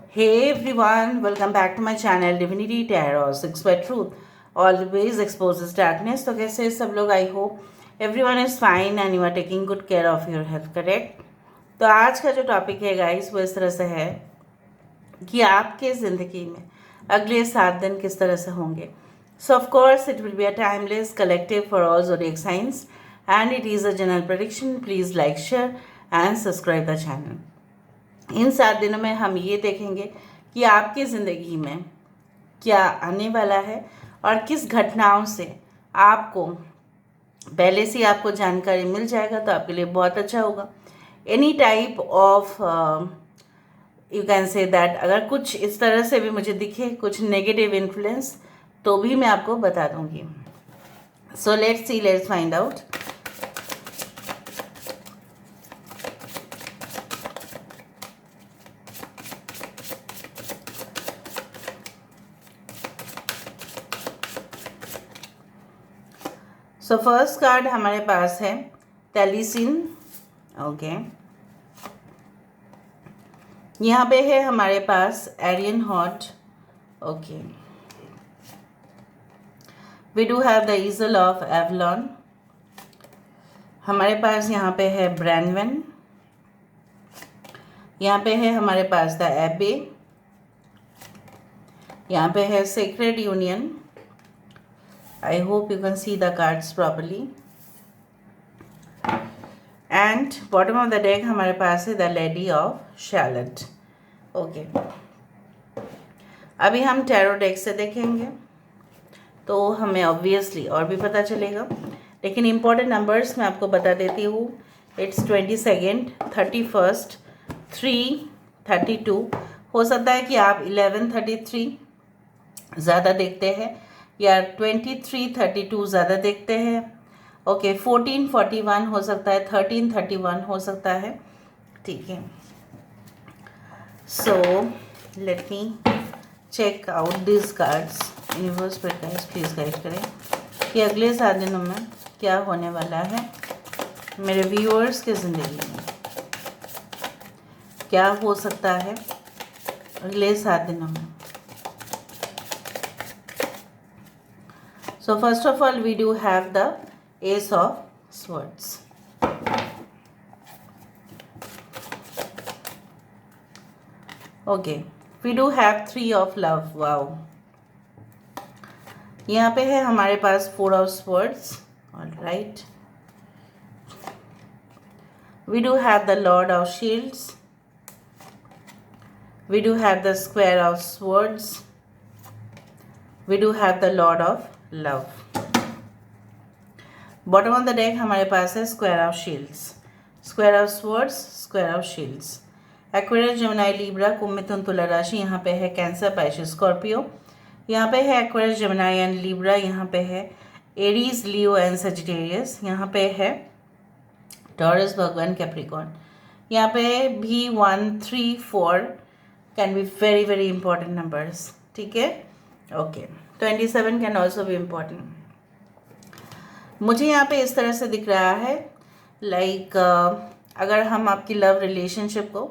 Hey everyone, welcome back to my channel Divinity Tarot 6 by Truth. Always exposes darkness. तो कैसे हैं सब लोग? I hope everyone is fine and you are taking good care of your health, correct? तो आज का जो topic है गाइस वो इस तरह से है कि आपके ज़िंदगी में अगले 7 दिन किस तरह से होंगे. सो of course it will be a timeless collective for all zodiac signs and it is a general prediction. Please like, share and subscribe the channel. इन 7 दिनों में हम ये देखेंगे कि आपकी ज़िंदगी में क्या आने वाला है और किस घटनाओं से आपको पहले से आपको जानकारी मिल जाएगा तो आपके लिए बहुत अच्छा होगा. Any type of you can say that अगर कुछ इस तरह से भी मुझे दिखे कुछ नेगेटिव इन्फ्लुएंस तो भी मैं आपको बता दूंगी. So let's find out. So first card हमारे पास है टेलीसिन. ओके, यहाँ पे है हमारे पास एरियन हॉट. Okay, we do have the isle of Avalon. हमारे पास यहाँ पे है ब्रैनवन. यहाँ पे है हमारे पास द एबे. यहाँ पे है sacred union. I hope you can see the cards properly. And bottom of the deck हमारे पास है the Lady of Charlotte. Okay. अभी हम टैरो डेक से देखेंगे तो हमें ऑब्वियसली और भी पता चलेगा, लेकिन इम्पोर्टेंट नंबर्स मैं आपको बता देती हूँ. इट्स 22, 31, 3, 32. हो सकता है कि आप 1133 ज़्यादा देखते हैं या 2332 ज़्यादा देखते हैं. ओके, 1441 हो सकता है, 1331 हो सकता है. ठीक है, so let me check out this cards. Universe पर गाइस प्लीज़ गाइड करें कि अगले 7 दिनों में क्या होने वाला है मेरे व्यूअर्स के ज़िंदगी में. क्या हो सकता है अगले 7 दिनों में. So first of all we do have the Ace of Swords. Okay, we do have 3 of Love. Wow. यहाँ पे है हमारे पास 4 of Swords. All right. We do have the Lord of Shields. We do have the Square of Swords. We do have the Lord of लव. Bottom of the deck हमारे पास है squire of shields, squire of swords, squire of shields. Aquarius, Gemini, Libra, कुंभ, मिथुन, तुला राशि. यहाँ पे है कैंसर, पाइसेस, स्कॉर्पियो. यहाँ पे है एक्वेरियस, जेमिनी एंड लिब्रा. यहाँ पे है एरीज, लियो एंड सजिटेरियस. यहाँ पे है टॉरस, भगवान, कैप्रिकॉर्न. यहाँ पे भी 1, 3, 4 can be very very important numbers. ठीक है, ओके. 27 कैन ऑल्सो भी इम्पॉर्टेंट. मुझे यहाँ पे इस तरह से दिख रहा है लाइक अगर हम आपकी लव रिलेशनशिप को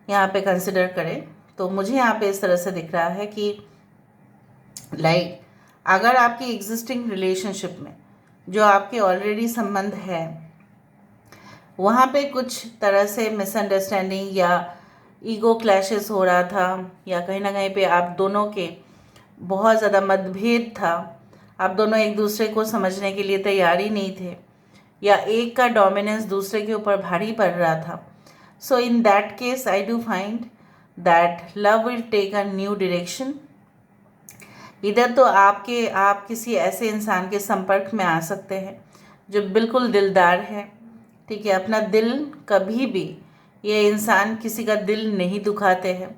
यहाँ पे कंसिडर करें तो मुझे यहाँ पे इस तरह से दिख रहा है कि लाइक अगर आपकी एग्जिस्टिंग रिलेशनशिप में जो आपके ऑलरेडी संबंध है वहाँ पे कुछ तरह से मिसअंडरस्टैंडिंग या ईगो क्लैशेस हो रहा था या कहीं ना कहीं पे आप दोनों के बहुत ज़्यादा मतभेद था, आप दोनों एक दूसरे को समझने के लिए तैयार ही नहीं थे या एक का डोमिनेंस दूसरे के ऊपर भारी पड़ रहा था. So in that case I do find that love will take a new direction. इधर तो आप किसी ऐसे इंसान के संपर्क में आ सकते हैं जो बिल्कुल दिलदार है. ठीक है, अपना दिल कभी भी ये इंसान किसी का दिल नहीं दुखाते हैं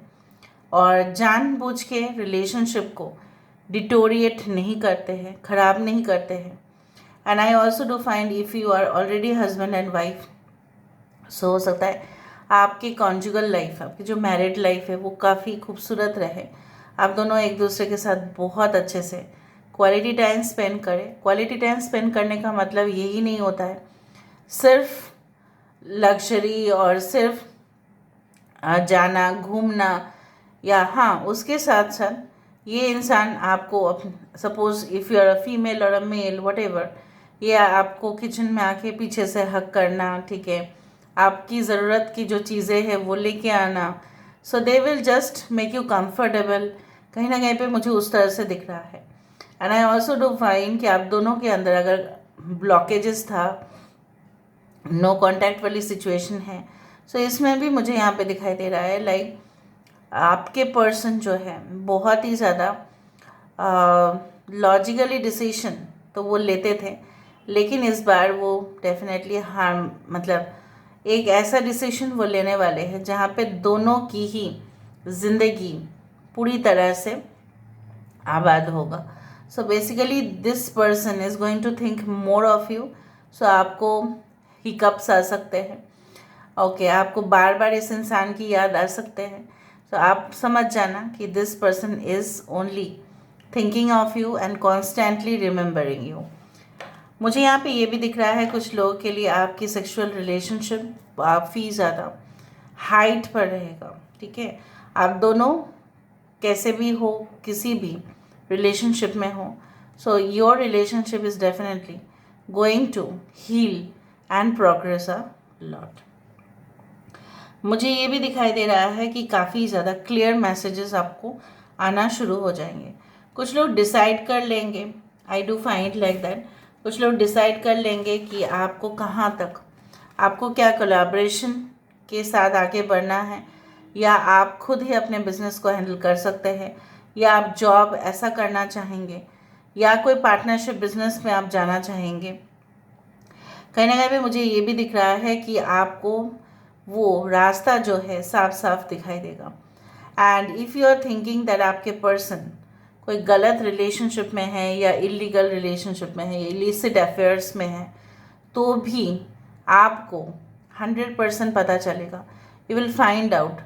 और जानबूझ के रिलेशनशिप को डिटोरिएट नहीं करते हैं, ख़राब नहीं करते हैं. And I also do find if you are already husband and wife, so हो सकता है आपकी कॉन्जुगल लाइफ, आपकी जो मैरिड लाइफ है वो काफ़ी खूबसूरत रहे. आप दोनों एक दूसरे के साथ बहुत अच्छे से क्वालिटी टाइम स्पेंड करें. क्वालिटी टाइम स्पेंड करने का मतलब यही नहीं होता है सिर्फ लग्जरी और सिर्फ जाना घूमना या हाँ, उसके साथ साथ ये इंसान आपको suppose if you are a female और अ मेल वट एवर, ये आपको किचन में आके पीछे से हक करना, ठीक है, आपकी ज़रूरत की जो चीज़ें हैं वो लेके आना, so they will just make you comfortable. कहीं ना कहीं पे मुझे उस तरह से दिख रहा है। And I also do find कि आप दोनों के अंदर अगर ब्लॉकेजेस था, नो कॉन्टैक्ट वाली सिचुएशन है, सो इसमें भी मुझे यहाँ पे दिखाई दे रहा है लाइक आपके पर्सन जो है बहुत ही ज़्यादा लॉजिकली डिसीशन तो वो लेते थे, लेकिन इस बार वो डेफिनेटली हार्म मतलब एक ऐसा डिसीशन वो लेने वाले हैं जहाँ पे दोनों की ही ज़िंदगी पूरी तरह से आबाद होगा। So basically this person is going to think more of you. So आपको हिकअप्स आ सकते हैं, ओके आपको बार बार इस इंसान की याद आ सकते हैं। तो आप समझ जाना कि this person is only thinking of you and constantly remembering you. मुझे यहाँ पे ये भी दिख रहा है कुछ लोगों के लिए आपकी सेक्सुअल रिलेशनशिप काफ़ी ज़्यादा हाइट पर रहेगा, ठीक है। आप दोनों कैसे भी हो, किसी भी रिलेशनशिप में हो, so your relationship is definitely going to heal and progress a lot. मुझे ये भी दिखाई दे रहा है कि काफ़ी ज़्यादा क्लियर मैसेजेस आपको आना शुरू हो जाएंगे। कुछ लोग डिसाइड कर लेंगे, आई डू फाइंड लाइक दैट, कुछ लोग डिसाइड कर लेंगे कि आपको कहाँ तक, आपको क्या कोलैबोरेशन के साथ आगे बढ़ना है, या आप खुद ही अपने बिजनेस को हैंडल कर सकते हैं, या आप जॉब ऐसा करना चाहेंगे, या कोई पार्टनरशिप बिजनेस में आप जाना चाहेंगे। कहीं ना कहीं पे मुझे ये भी दिख रहा है कि आपको वो रास्ता जो है साफ साफ दिखाई देगा। And if you are thinking that आपके पर्सन कोई गलत रिलेशनशिप में है या इलीगल रिलेशनशिप में है या इलिसिट अफेयर्स में है, तो भी आपको 100% पता चलेगा, यू विल फाइंड आउट,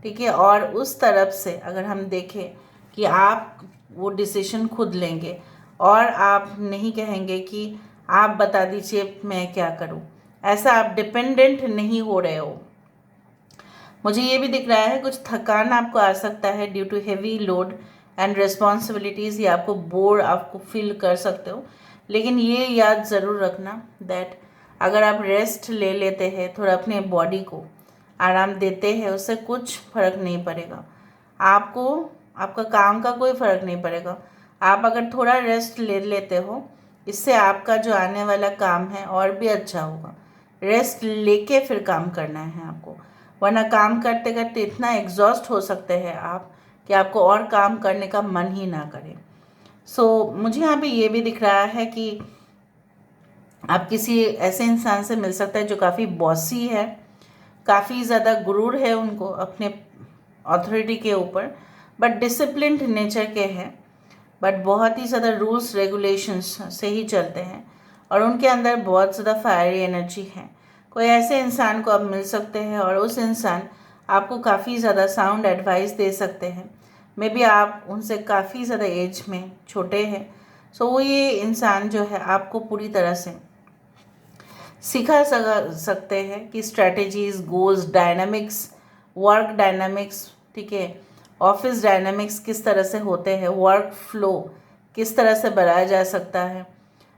ठीक है। और उस तरफ से अगर हम देखें कि आप वो डिसीजन खुद लेंगे और आप नहीं कहेंगे कि आप बता दीजिए मैं क्या करूं, ऐसा आप डिपेंडेंट नहीं हो रहे हो। मुझे ये भी दिख रहा है कुछ थकान आपको आ सकता है due to heavy load and responsibilities, या आपको बोर आपको फील कर सकते हो। लेकिन ये याद ज़रूर रखना दैट अगर आप रेस्ट ले लेते हैं, थोड़ा अपने बॉडी को आराम देते हैं, उससे कुछ फ़र्क नहीं पड़ेगा आपको, आपका काम का कोई फ़र्क नहीं पड़ेगा। आप अगर थोड़ा रेस्ट ले लेते हो, इससे आपका जो आने वाला काम है और भी अच्छा होगा। रेस्ट लेके फिर काम करना है आपको, वरना काम करते करते इतना एग्जॉस्ट हो सकते हैं आप कि आपको और काम करने का मन ही ना करे। सो मुझे यहाँ पे ये भी दिख रहा है कि आप किसी ऐसे इंसान से मिल सकता है जो काफ़ी बॉसी है, काफ़ी ज़्यादा गुरूर है उनको अपने अथॉरिटी के ऊपर, बट डिसिप्लिन्ड नेचर के हैं, बट बहुत ही ज़्यादा रूल्स रेगुलेशंस से ही चलते हैं, और उनके अंदर बहुत ज़्यादा फायरी एनर्जी है। कोई ऐसे इंसान को आप मिल सकते हैं और उस इंसान आपको काफ़ी ज़्यादा साउंड एडवाइस दे सकते हैं। मे बी आप उनसे काफ़ी ज़्यादा एज में छोटे हैं, सो वो ये इंसान जो है आपको पूरी तरह से सिखा सकते हैं कि strategies, goals, dynamics, work dynamics, ठीक है, ऑफिस डायनामिक्स किस तरह से होते हैं, वर्क फ्लो किस तरह से बढ़ाया जा सकता है,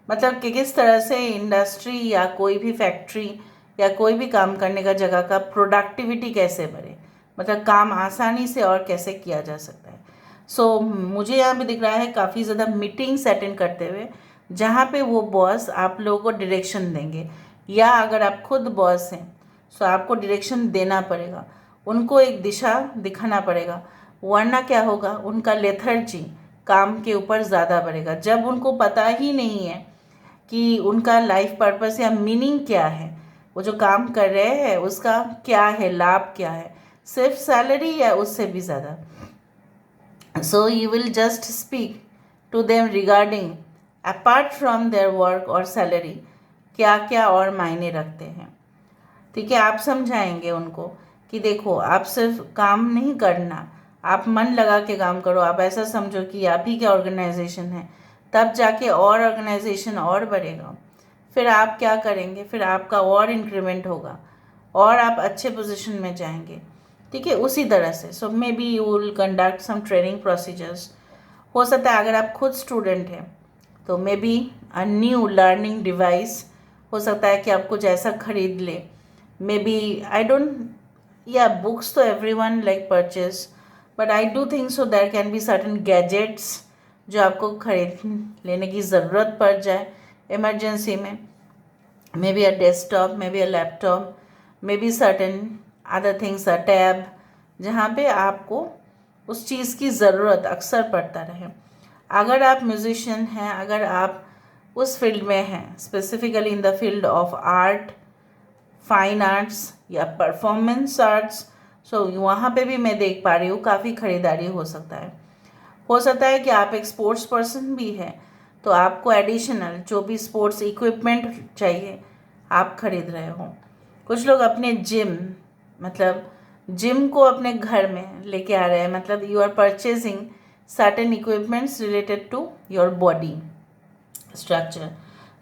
मतलब कि किस तरह से इंडस्ट्री या कोई भी फैक्ट्री या कोई भी काम करने का जगह का प्रोडक्टिविटी कैसे बढ़े, मतलब काम आसानी से और कैसे किया जा सकता है। सो मुझे यहाँ पे दिख रहा है काफ़ी ज़्यादा मीटिंग्स अटेंड करते हुए, जहाँ पे वो बॉस आप लोगों को डायरेक्शन देंगे, या अगर आप खुद बॉस हैं सो आपको डायरेक्शन देना पड़ेगा, उनको एक दिशा दिखाना पड़ेगा, वरना क्या होगा, उनका लेथर्जी काम के ऊपर ज़्यादा बढ़ेगा। जब उनको पता ही नहीं है कि उनका लाइफ पर्पस या मीनिंग क्या है, वो जो काम कर रहे हैं उसका क्या है, लाभ क्या है, सिर्फ सैलरी या उससे भी ज़्यादा। So you will just speak to them regarding apart from their work और सैलरी क्या क्या और मायने रखते हैं, ठीक है। आप समझाएंगे उनको कि देखो आप सिर्फ काम नहीं करना, आप मन लगा के काम करो, आप ऐसा समझो कि आप ही क्या ऑर्गेनाइजेशन है, तब जाके और ऑर्गेनाइजेशन और बढ़ेगा। फिर आप क्या करेंगे, फिर आपका और इंक्रीमेंट होगा और आप अच्छे पोजीशन में जाएंगे। ठीक है, उसी तरह से। So maybe you will conduct some training procedures. हो सकता है अगर आप खुद स्टूडेंट हैं तो maybe a new learning device, हो सकता है कि आप कुछ ऐसा खरीद ले। मे बी आई डोंट, या बुक्स तो every one like purchase, but I do think so there can be certain gadgets जो आपको खरीद लेने की ज़रूरत पड़ जाए इमरजेंसी में। May be a desktop, may be a laptop, may be certain other things, a tab, जहाँ पे आपको उस चीज़ की ज़रूरत अक्सर पड़ता रहे। अगर आप म्यूजिशियन हैं, अगर आप उस फील्ड में हैं, specifically in the field of art, fine arts या परफॉर्मेंस आर्ट्स, सो वहाँ पे भी मैं देख पा रही हूँ काफ़ी ख़रीदारी हो सकता है। हो सकता है कि आप एक स्पोर्ट्स पर्सन भी हैं तो आपको एडिशनल जो भी स्पोर्ट्स इक्विपमेंट चाहिए आप खरीद रहे हो। कुछ लोग अपने जिम, मतलब जिम को अपने घर में लेके आ रहे हैं, मतलब you are purchasing certain equipments related to your body structure.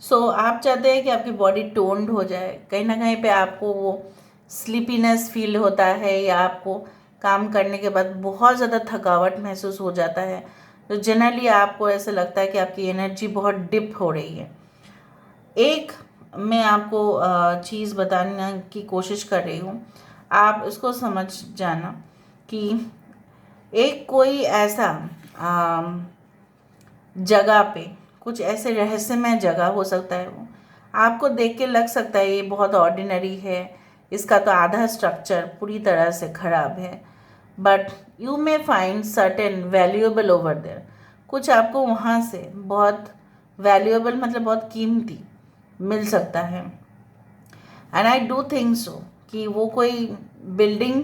So आप चाहते हैं कि आपकी बॉडी टोन्ड हो जाए, कहीं ना कहीं पे आपको वो स्लीपीनेस फील होता है या आपको काम करने के बाद बहुत ज़्यादा थकावट महसूस हो जाता है, तो जनरली आपको ऐसा लगता है कि आपकी एनर्जी बहुत डिप हो रही है। एक मैं आपको चीज़ बताने की कोशिश कर रही हूँ, आप इसको समझ जाना कि एक कोई ऐसा जगह पे, कुछ ऐसे रहस्यमय जगह हो सकता है, वो आपको देख के लग सकता है ये बहुत ऑर्डिनरी है, इसका तो आधा स्ट्रक्चर पूरी तरह से ख़राब है, but you may find certain valuable over there. कुछ आपको वहाँ से बहुत वैल्यूएबल, मतलब बहुत कीमती मिल सकता है। एंड आई डू थिंक सो कि वो कोई बिल्डिंग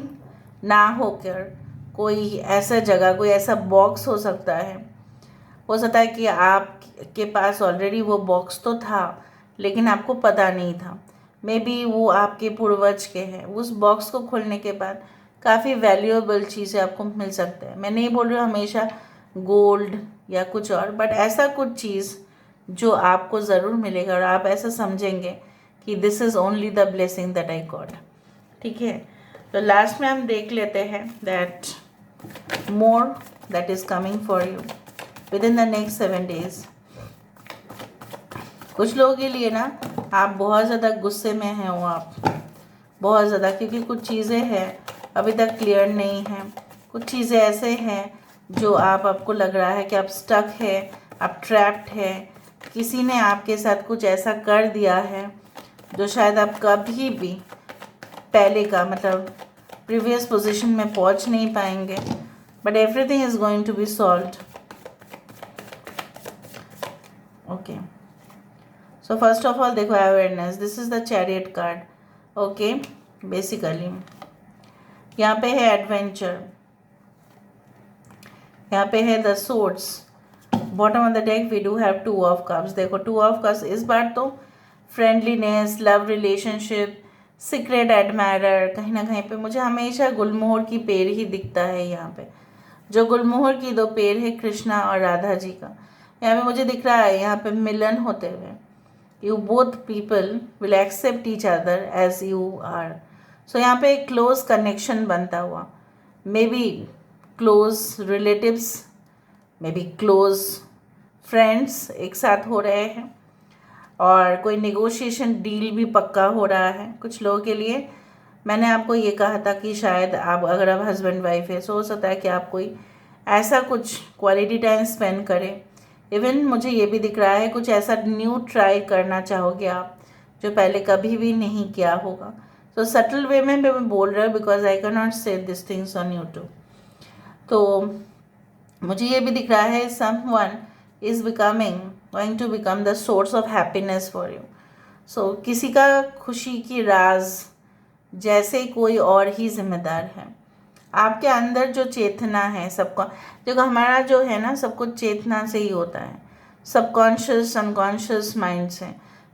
ना होकर कोई ऐसा जगह, कोई ऐसा बॉक्स हो सकता है। हो सकता है कि आपके पास ऑलरेडी वो बॉक्स तो था लेकिन आपको पता नहीं था। मे बी वो आपके पूर्वज के हैं। उस बॉक्स को खोलने के बाद काफ़ी वैल्यूएबल चीज़ें आपको मिल सकते हैं। मैं नहीं बोल रही हूँ हमेशा गोल्ड या कुछ और, बट ऐसा कुछ चीज़ जो आपको ज़रूर मिलेगा और आप ऐसा समझेंगे कि this is only the blessing that I got. ठीक है, तो लास्ट में हम देख लेते हैं that more that is coming for you with in the next 7 days। कुछ लोगों के लिए ना आप बहुत ज़्यादा गुस्से में हैं, वो आप बहुत ज़्यादा, क्योंकि कुछ चीज़ें हैं अभी तक क्लियर नहीं हैं। कुछ चीज़ें ऐसे हैं जो आपको लग रहा है कि आप स्टक है, आप ट्रैप्ड है। किसी ने आपके साथ कुछ ऐसा कर दिया है जो शायद आप कभी भी पहले का, मतलब प्रीवियस पोजीशन में पहुंच नहीं पाएंगे, but everything is going to be solved. Okay, so first of all देखो awareness, this is the chariot card. Okay, basically यहाँ पे है एडवेंचर, यहाँ पे है the swords. Bottom of the deck we do have 2 of cups. देखो 2 of cups, इस बार तो friendliness, love relationship, secret admirer, कहीं ना कहीं पे मुझे हमेशा गुलमोहर की पेड़ ही दिखता है। यहाँ पे जो गुलमोहर की 2 पेड़ है कृष्णा और राधा जी का, यहाँ पे मुझे दिख रहा है यहाँ पे मिलन होते हुए। You both people will accept each other as you are. So यहाँ पे एक क्लोज कनेक्शन बनता हुआ, may be close relatives, may be close friends एक साथ हो रहे हैं, और कोई नेगोशिएशन डील भी पक्का हो रहा है कुछ लोगों के लिए। मैंने आपको ये कहा था कि शायद आप, अगर आप हस्बैंड वाइफ है, हो सकता है कि आप कोई ऐसा कुछ क्वालिटी टाइम स्पेंड करें। इवन मुझे ये भी दिख रहा है कुछ ऐसा न्यू ट्राई करना चाहोगे आप जो पहले कभी भी नहीं किया होगा। तो सटल वे में मैं बोल रहा हूँ because I can not say this things on YouTube. तो मुझे ये भी दिख रहा है someone is becoming, going to become the source of happiness for you. So किसी का खुशी की राज जैसे कोई और ही जिम्मेदार है। आपके अंदर जो चेतना है, सबको देखो, हमारा जो है ना सब कुछ चेतना से ही होता है, सबकॉन्शियस अनकॉन्शियस माइंड से।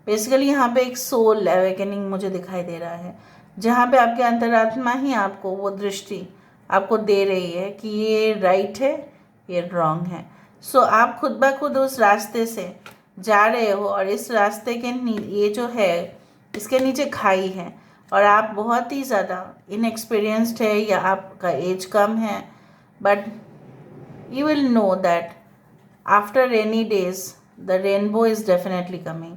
बेसिकली यहाँ पे एक सोल अवेकनिंग मुझे दिखाई दे रहा है, जहाँ पे आपके अंतरात्मा ही आपको वो दृष्टि आपको दे रही है कि ये राइट है, ये रॉन्ग है। सो आप खुद ब खुद उस रास्ते से जा रहे हो, और इस रास्ते के ये जो है इसके नीचे खाई है, और आप बहुत ही ज़्यादा इनएक्सपीरियंस्ड है या आपका एज कम है, but you will know that after rainy days the rainbow is definitely coming.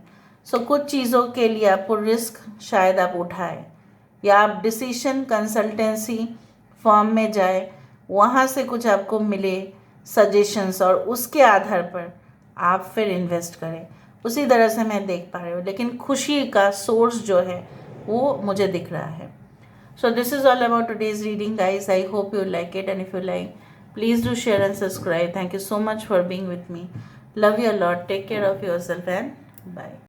So कुछ चीज़ों के लिए आपको रिस्क शायद आप उठाए, या आप डिसीशन कंसल्टेंसी फॉर्म में जाए, वहाँ से कुछ आपको मिले सजेशंस और उसके आधार पर आप फिर इन्वेस्ट करें। उसी तरह से मैं देख पा रही हूँ, लेकिन खुशी का सोर्स जो है वो मुझे दिख रहा है। So this is all about today's reading, guys. I hope you like it, and if you like, please do share and subscribe. Thank you so much for being with me. Love you a lot. Take care of yourself and bye.